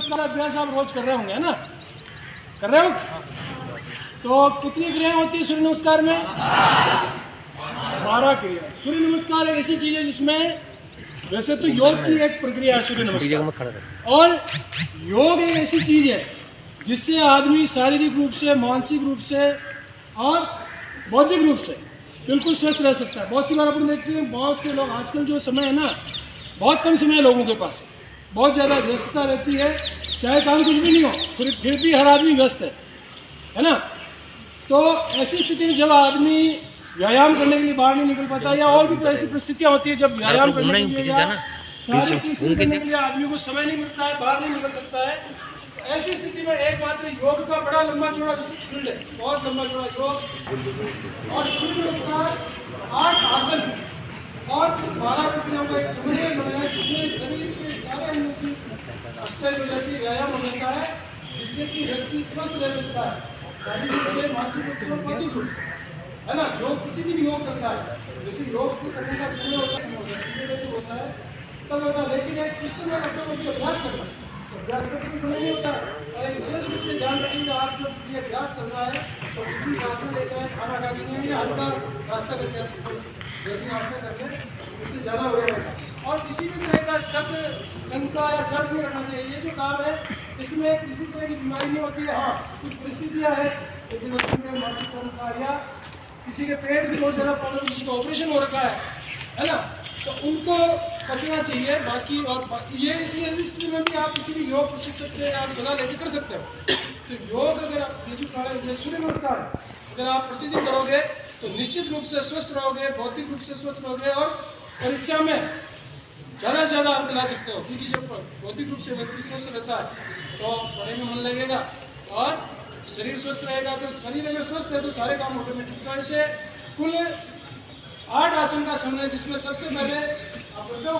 नमस्कार अभ्यास आप रोज कर रहे होंगे, है ना? कर रहे हो? तो कितनी क्रियाएं होती है सूर्य नमस्कार में? 12 क्रिया। सूर्य नमस्कार एक ऐसी चीज है जिसमें वैसे तो योग की एक प्रक्रिया है सूर्य नमस्कार, और योग एक ऐसी चीज है जिससे आदमी शारीरिक रूप से, मानसिक रूप से और बौद्धिक रूप से बिल्कुल स्वस्थ रह सकता है। बहुत सी बार अपन देखते हैं बहुत से लोग, आजकल जो समय है ना, बहुत कम समय है लोगों के पास, बहुत ज़्यादा व्यस्तता रहती है, चाहे काम कुछ भी नहीं हो फिर भी हर आदमी व्यस्त है ना? तो ऐसी स्थिति में जब आदमी व्यायाम करने के लिए बाहर नहीं निकल पाता, या और भी तो ऐसी परिस्थितियाँ होती है जब व्यायाम करने के लिए या शारीरिक स्थिति करने के लिए आदमी को समय नहीं मिलता है, बाहर नहीं निकल सकता है, ऐसी स्थिति में एकमात्र योग का बड़ा लंबा चौड़ा विस्तृत फील्ड है, बहुत लंबा चौड़ा योग और सूर्य नमस्कार 8 आसन और 12 प्रक्रियाओं का एक समन्वय बनाया है, जिसमें शरीर के सारे अंगों की एक्सरसाइज हो जाती है, व्यायाम हो जाता है, जिससे कि व्यक्ति स्वस्थ रह सकता है, शारीरिक रूप से, मानसिक रूप से और बौद्धिक रूप से, है ना? जो प्रतिदिन योग करता है, जैसे योग करने का समय होता है तब होता है, लेकिन एक सिस्टम में अपने अभ्यास करना है, अभ्यास करने में समय नहीं होता है। और एक विशेष रूप से ध्यान रखिएगा, आप जब ये अभ्यास चल रहा है तो किसी साथ में लेकर खाना खा के नहीं, हल्का रास्ता करके लेकिन आपने करके उससे ज़्यादा हो जाएगा। और किसी भी तरह का शब्द, शंका या शर्त नहीं रखना चाहिए। ये जो काम है इसमें किसी तरह की बीमारी नहीं होती है। हाँ, कुछ परिस्थितियाँ हैं जैसे बच्चों में मानसिक संस्कार या किसी के पेट की बहुत ज़्यादा प्रॉब्लम, किसी का ऑपरेशन हो रखा है ना, तो उनको करना चाहिए। बाकी और ये इसी ऐसी स्थिति में भी आप किसी भी योग प्रशिक्षक से आप सलाह लेकर कर सकते हो। तो योग अगर आप सूर्य नमस्कार अगर आप प्रतिदिन करोगे तो निश्चित रूप से स्वस्थ रहोगे, भौतिक रूप से स्वस्थ रहोगे और परीक्षा में ज़्यादा से ज़्यादा अंक ला सकते हो, क्योंकि जब भौतिक रूप से व्यक्ति स्वस्थ रहता है तो पढ़ाई में मन लगेगा और शरीर स्वस्थ रहेगा। तो शरीर अगर स्वस्थ है तो सारे काम ऑटोमेटिक। तो ऐसे कुल 8 आसन का समन्वय, जिसमें सबसे पहले आप करते हो,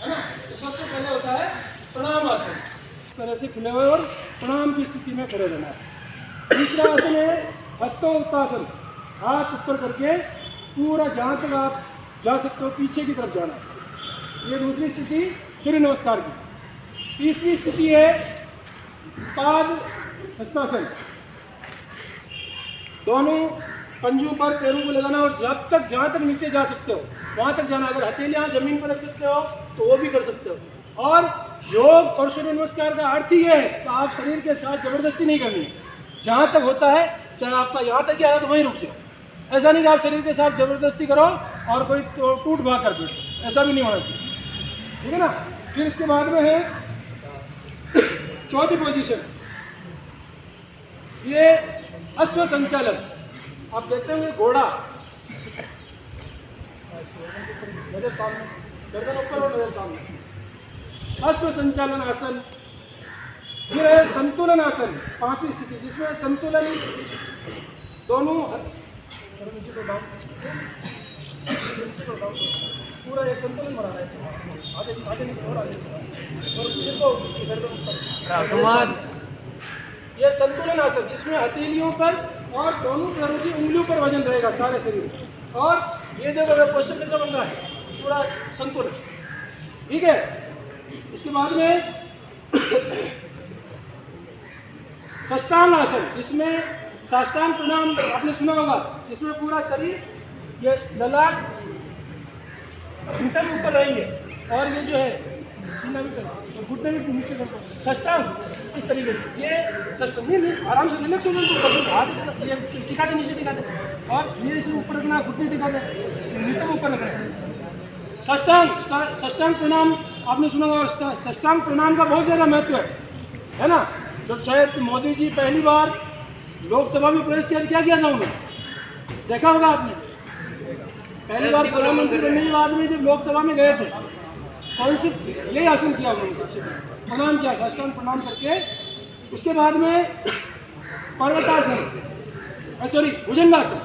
है ना? तो सबसे पहले होता है प्रणाम आसन, इस तरह से खुले हुए और प्रणाम की स्थिति में खड़े रहना है। दूसरा आसन है हस्तोत्तासन, हाथ ऊपर करके पूरा जहाँ तक आप जा सकते हो पीछे की तरफ जाना है। ये दूसरी स्थिति सूर्य नमस्कार की। तीसरी स्थिति है पाद हस्तासन, दोनों पंजों पर पैरों को लगाना और जहाँ तक नीचे जा सकते हो वहाँ तक जाना। अगर हथेलियाँ जमीन पर रख सकते हो तो वो भी कर सकते हो। और योग और सूर्य नमस्कार का अर्थ ही है तो आप शरीर के साथ जबरदस्ती नहीं करनी है। जहाँ तक होता है, चाहे आपका यहाँ तक ही आया तो वहीं रुक जाओ। ऐसा नहीं कि आप शरीर के साथ जबरदस्ती करो और कोई टूट भाग कर दो, ऐसा भी नहीं होना चाहिए, ठीक है ना? फिर इसके बाद में है चौथी पोजीशन, ये अश्व संचालन। आप देखते होंगे घोड़ा, नजर सामने, गर्दन ऊपर और नजर सामने, अश्व संचालन आसन। फिर है संतुलन आसन, 5वीं स्थिति, जिसमें संतुलन दोनों पूरा ये संतुलन बना रहा है, आगे और आगे और सिर को गर्दन ऊपर। ये संतुलन आसन, जिसमें हथेलियों पर और दोनों पैरों की उंगलियों पर वजन रहेगा सारे शरीर, और ये जब अगर पोस्चर कैसा बन रहा है पूरा संतुलन, ठीक है? इसके बाद में साष्टांग आसन, जिसमें साष्टांग प्रणाम आपने सुना होगा, जिसमें पूरा शरीर, ये ललाट घुटने ऊपर रहेंगे और ये जो है सीना भी कर, घुटने भी नीचे करते हैं, साष्टांग इस तरीके से। ये साष्टांग नहीं आराम से रिलैक्स हो जाए, हाथ ये टिका दे, नीचे टिका दे और ये इसे ऊपर रखना, घुटने टिका दे, नीचे ऊपर रखना है। साष्टांग प्रणाम आपने सुना होगा। साष्टांग प्रणाम का बहुत ज़्यादा महत्व है ना? जब शायद मोदी जी पहली बार लोकसभा में प्रवेश क्या किया था, उन्होंने देखा होगा आपने, पहली बार प्रधानमंत्री बनने के बाद में जब लोकसभा में गए थे, कौन सी यही आसन किया उन्होंने, सबसे पहले प्रणाम किया, साष्टांग प्रणाम करके। उसके बाद में पर्वतासन, सॉरी भुजंगासन,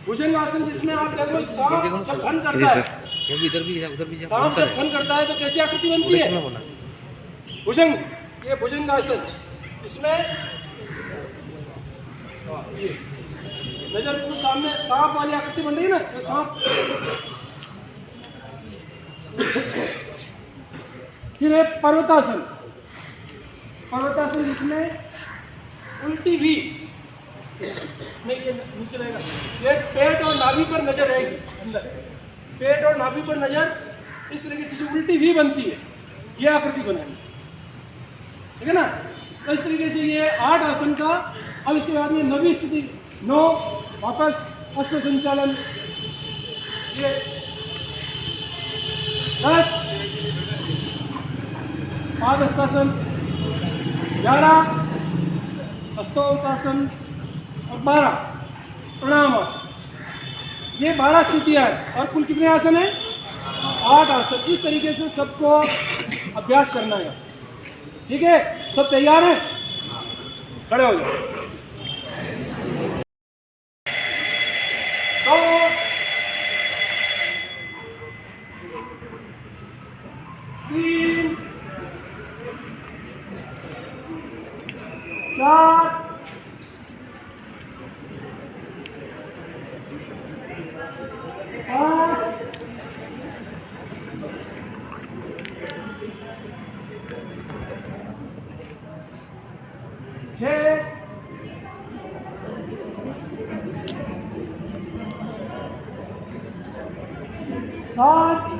भुजंगासन, जिसमें आप लगभग सांप जब फन करता है, सांप जब फन करता है तो कैसी आकृति बनती है? भुजंग, ये भुजंगासन। इसमें ये नजर बिल्कुल सामने सांप वाली आकृति बन रही है ना, तो सांप। फिर है पर्वतासन, पर्वतासन जिसमें उल्टी भी नहीं, ये नीचे रहेगा, ये पेट और नाभि पर नजर रहेगी, अंदर पेट और नाभि पर नजर, इस तरीके से जो उल्टी भी बनती है ये आकृति बनानी, ठीक है ना। तो इस तरीके से ये 8 आसन का। अब इसके बाद में 9वीं स्थिति, 9 वापस अश्व संचालन, ये 10 पादहस्तासन, 11 हस्तोत्तासन और 12 प्रणाम आसन। ये 12 स्थितियाँ हैं और कुल कितने आसन हैं? 8 आसन। इस तरीके से सबको अभ्यास करना है, ठीक है। सब तैयार हैं? खड़े हो जाओ। तो 3 4 5 6 7